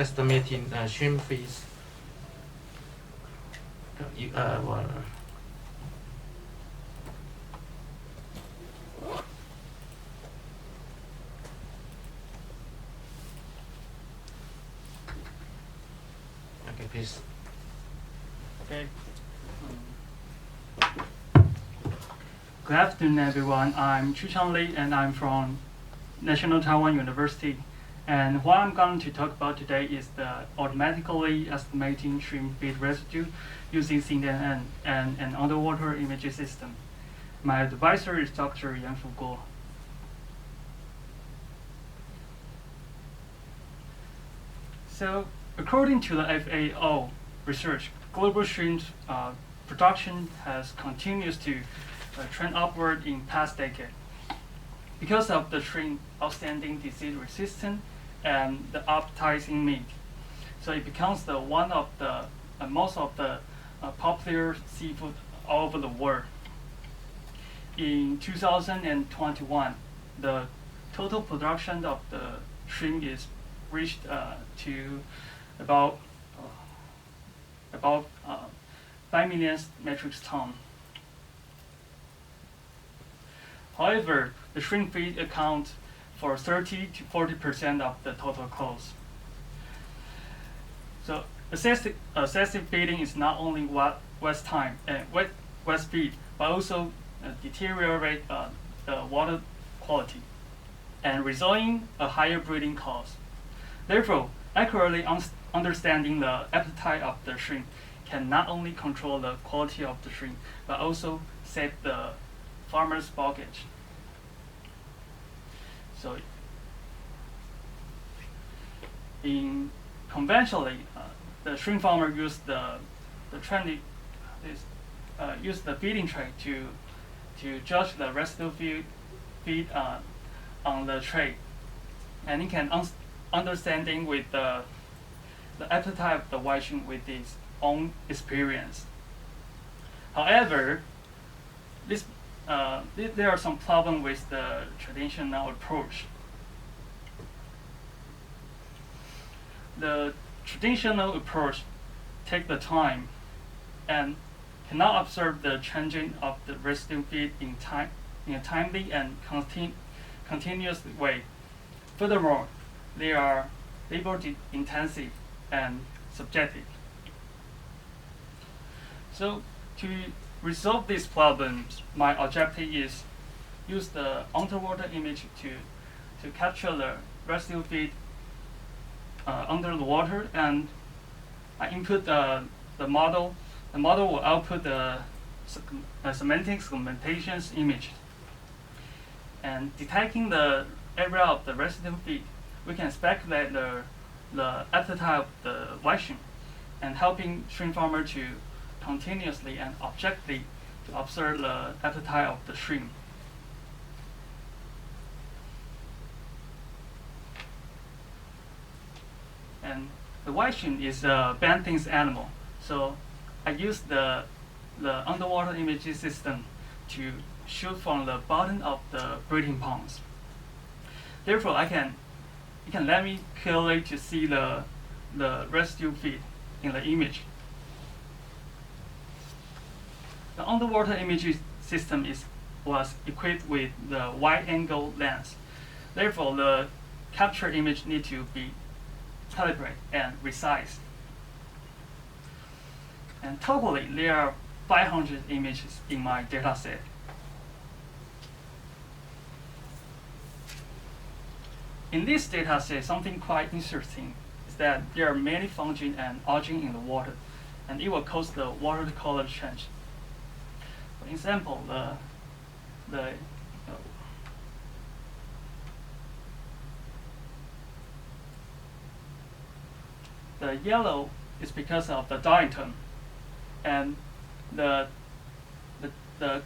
estimating shrimp fees. Well, okay, please. Okay. Good afternoon, everyone. I'm Chu-Chan Lee, and I'm from National Taiwan University. And what I'm going to talk about today is the automatically estimating shrimp feed residue using CNN and an underwater imaging system. My advisor is Dr. Yanfu Guo. So, according to the FAO research, global shrimp production has continues to trend upward in past decade because of the shrimp outstanding disease resistant and the appetizing meat. So it becomes the one of the most of the popular seafood all over the world. In 2021, the total production of the shrimp is reached to about 5 million metric tons. However, the shrimp feed accounts for 30 to 40% of the total cost. So excessive feeding is not only waste time and waste feed, but also deteriorate the water quality and resulting a higher breeding cost. Therefore, accurately understanding the appetite of the shrimp can not only control the quality of the shrimp, but also save the farmer's pocket. So, conventionally, the shrimp farmer use the feeding tray to judge the residue feed on the tray, and he can understanding with the appetite of the white shrimp with his own experience. However, there are some problems with the traditional approach. The traditional approach takes the time and cannot observe the changing of the residue feed in a timely and continuous way. Furthermore, they are labor-intensive and subjective. So, to resolve these problems, my objective is use the underwater image to capture the residue feed under the water, and I input the model. The model will output the semantic segmentations image. And detecting the area of the residue feed, we can speculate the appetite of the white shrimp and helping shrimp farmer to continuously and objectively to observe the appetite of the shrimp. And the white shrimp is a benthic animal, so I use the underwater imaging system to shoot from the bottom of the breeding ponds. Therefore, you can let me clearly to see the residue feed in the image. The underwater imaging system was equipped with the wide-angle lens. Therefore, the captured image need to be calibrated and resized. And totally, there are 500 images in my dataset. In this dataset, something quite interesting is that there are many fungi and algae in the water, and it will cause the water color change. For example, the yellow is because of the diatom, and the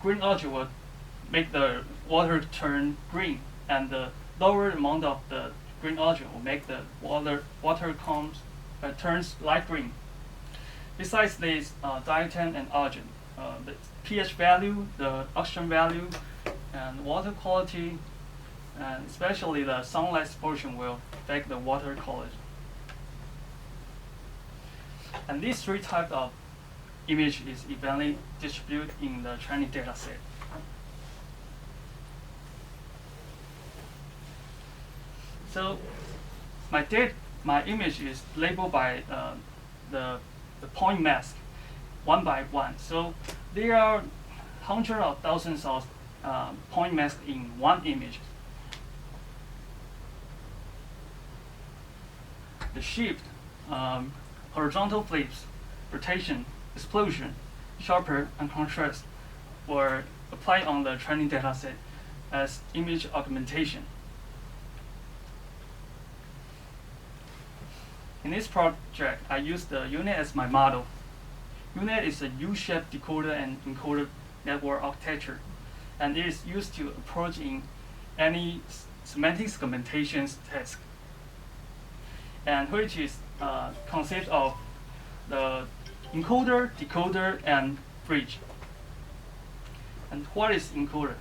green algae will make the water turn green, and the lower amount of the green algae will make the water turns light green. Besides this diatom and algae, the pH value, the oxygen value, and water quality, and especially the sunlight exposure will affect the water quality. And these three types of image is evenly distributed in the training data set. So my image is labeled by the point mask one by one. So there are hundreds of thousands of point masks in one image. The shift, horizontal flips, rotation, explosion, sharper, and contrast were applied on the training dataset as image augmentation. In this project, I used the UNet as my model. UNet is a U-shaped decoder and encoder network architecture, and it is used to approach in any semantic segmentations task, and which is consists of the encoder, decoder, and bridge. And what is encoder?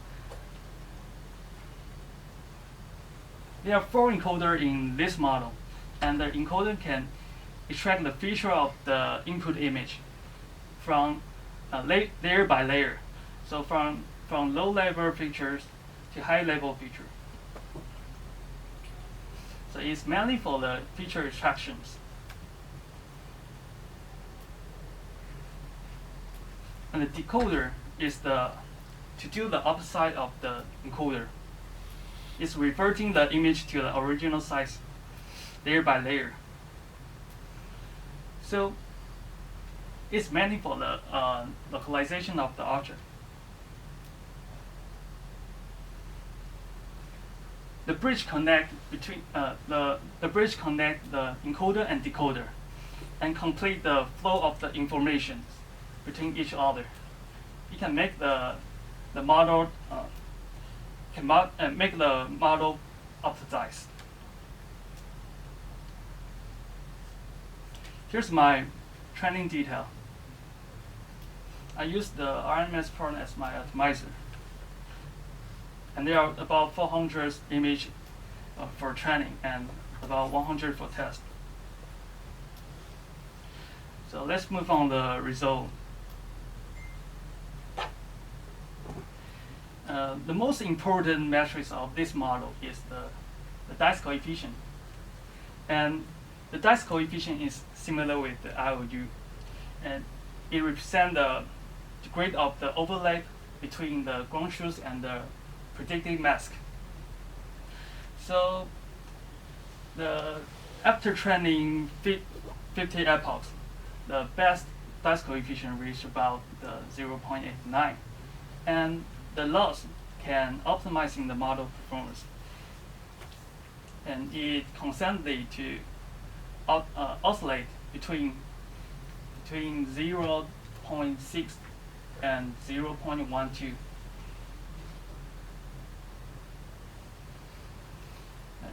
There are 4 encoders in this model, and the encoder can extract the feature of the input image from layer by layer. So from low-level features to high-level feature. So it's mainly for the feature extractions. And the decoder is to do the opposite of the encoder. It's reverting the image to the original size, layer by layer. So it's mainly for the localization of the object. The bridge connect between the bridge connect the encoder and decoder, and complete the flow of the information between each other. You can make the model make the model optimized. Here's my training detail. I use the RMS program as my optimizer. And there are about 400 images for training and about 100 for test. So let's move on the result. The most important metrics of this model is the dice coefficient. And the dice coefficient is similar with the IOU. And it represents the degree of the overlap between the ground truth and the predicted mask. So after training 50 epochs, the best dice coefficient reached about the 0.89, and the loss can optimizing the model performance, and it constantly to oscillate between 0.6 and 0.12.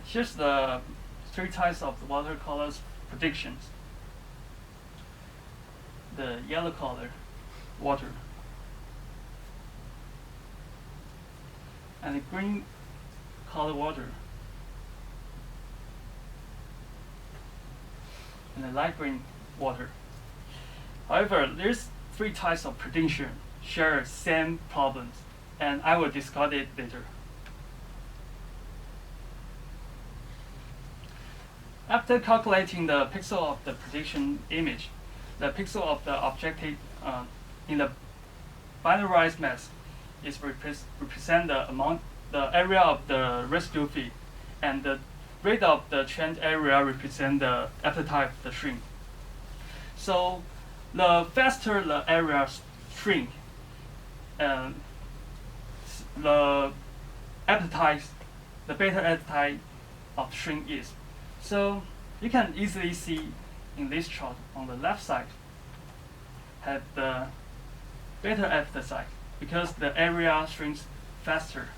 Here's the 3 types of watercolors predictions. The yellow color, water, and the green color, water, and the light green, water. However, there's 3 types of prediction share same problems, and I will discuss it later. After calculating the pixel of the prediction image, the pixel of the objective in the binarized mask is represent the area of the residue feed, and the rate of the change area represent the appetite of the shrink. So the faster the area shrink, the better appetite of shrink is. So you can easily see in this chart on the left side have the better appetite because the area shrinks faster.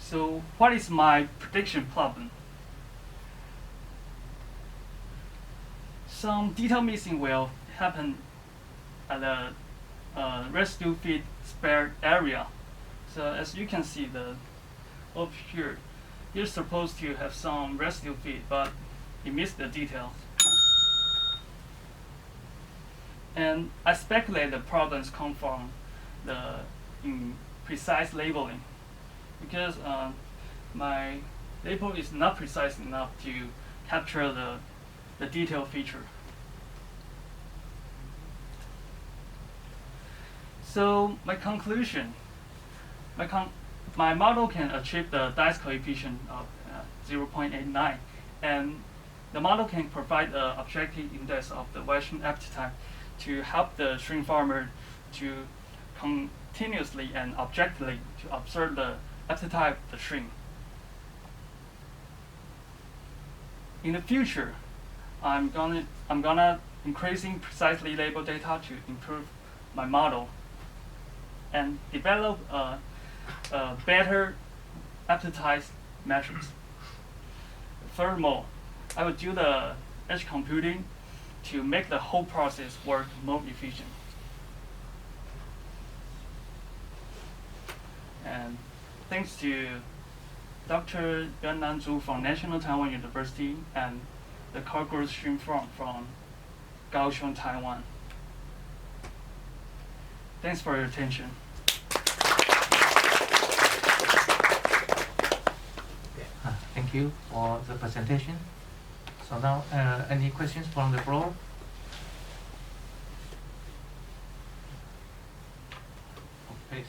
So what is my prediction problem? Some detail missing will happen at the residue feed spare area. So as you can see over here, you're supposed to have some residue feed, but you missed the details. And I speculate the problems come from the imprecise labeling, because my label is not precise enough to capture the detail feature. So my conclusion, my model can achieve the dice coefficient of 0.89, and the model can provide the objective index of the Western epitotype to help the shrimp farmer to continuously and objectively to observe the epitotype of the shrimp. In the future, I'm gonna increasing precisely labeled data to improve my model and develop a better epitotype metrics. Furthermore, I will do the edge computing to make the whole process work more efficient. And thanks to Dr. Yuannan Zhu from National Taiwan University and the Cargo Shrimp Farm from Kaohsiung, Taiwan. Thanks for your attention. Thank you for the presentation. So now, any questions from the floor? Please.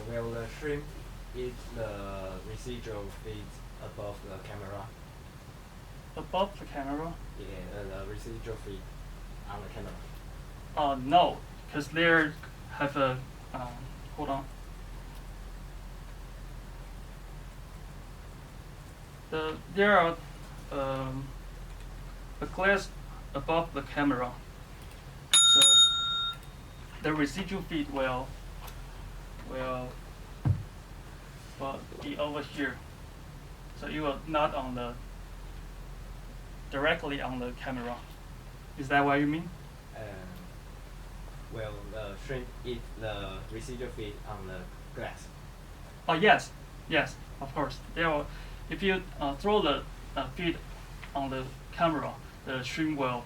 Will the shrimp eat the residual feed above the camera? Above the camera? Yeah, the residual feed on the camera. No, because they have a, hold on. There are a glass above the camera, so the residual feed will be over here, so you are not on the directly on the camera. Is that what you mean? Will the shrimp eat the residual feed on the glass? Oh yes, of course. If you throw the feed on the camera, the shrimp will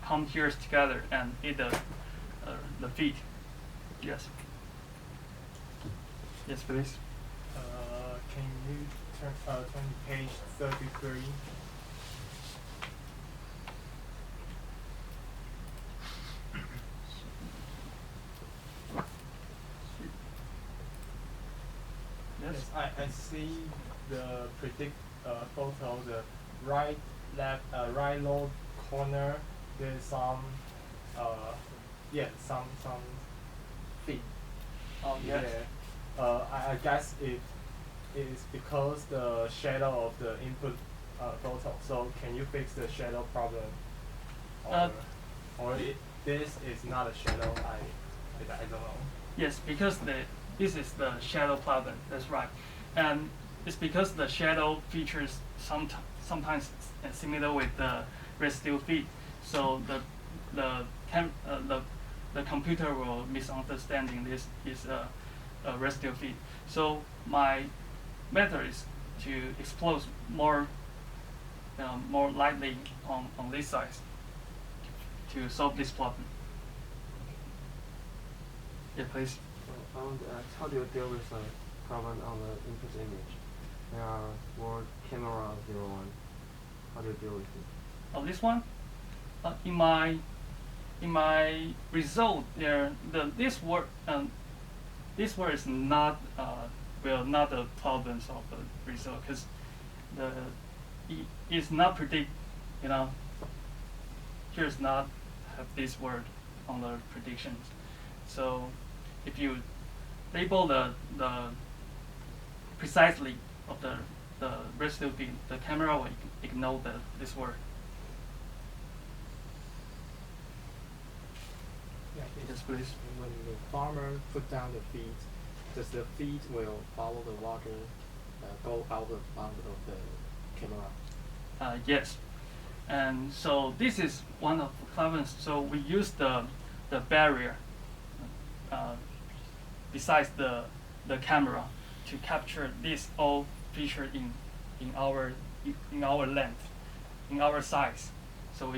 come here together and eat the feed. Yes. Yes, please. Can you turn page 33? Yes. I see the predict photo, the right lower corner. There's some some feet. Oh yes. Yeah. I guess it is because the shadow of the input photo. So can you fix the shadow problem? Or this is not a shadow. I don't know. Yes, because this is the shadow problem. That's right, and it's because the shadow features sometimes similar with the residue feed. So the computer will misunderstanding this is a residue feed. So my method is to expose more lightly on this side to solve this problem. Yeah, please. I want to ask, how do you deal with the problem on the input image? There are word camera 01. How do you deal with it? Oh, this one? In my result there, this word is not not the problems of the result, because it is not predict, here's not have this word on the predictions. So if you label the precisely of the residue feed, the camera will ignore this word. Yeah, Yes, please. when the farmer put down the feed, does the feed will follow the water go out of the camera? Yes, and so this is one of the problems. So we use the barrier besides the camera to capture this all featured in our length, in our size, so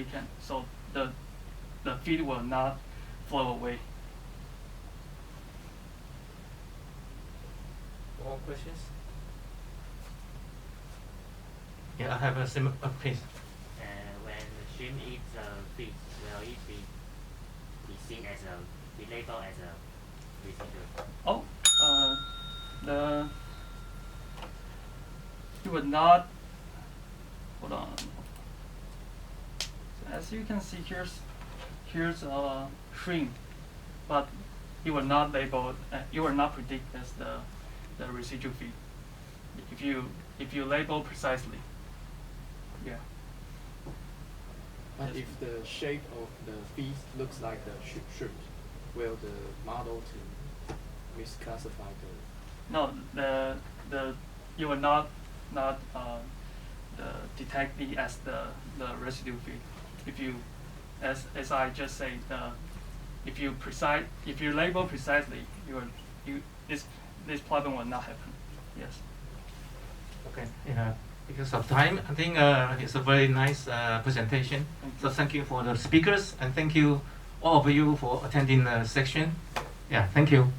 the feed will not flow away. More questions? Yeah, I have a similar, please. When the shrimp eats fish, will it be seen as be labeled as a residue? Oh, it would not. Hold on. So as you can see, here's a shrimp, but it will not label. It will not predict as the residual feed. If you label precisely. Yeah. But Yes. if the shape of the feed looks like the shrimp, will the model to misclassify the? No, you will not detect it as the residue feed. If you, as I just said, if you label precisely, this problem will not happen. Yes. Okay, yeah, because of time, I think it's a very nice presentation. Thank you. So thank you for the speakers, and thank you all of you for attending the section. Yeah, thank you.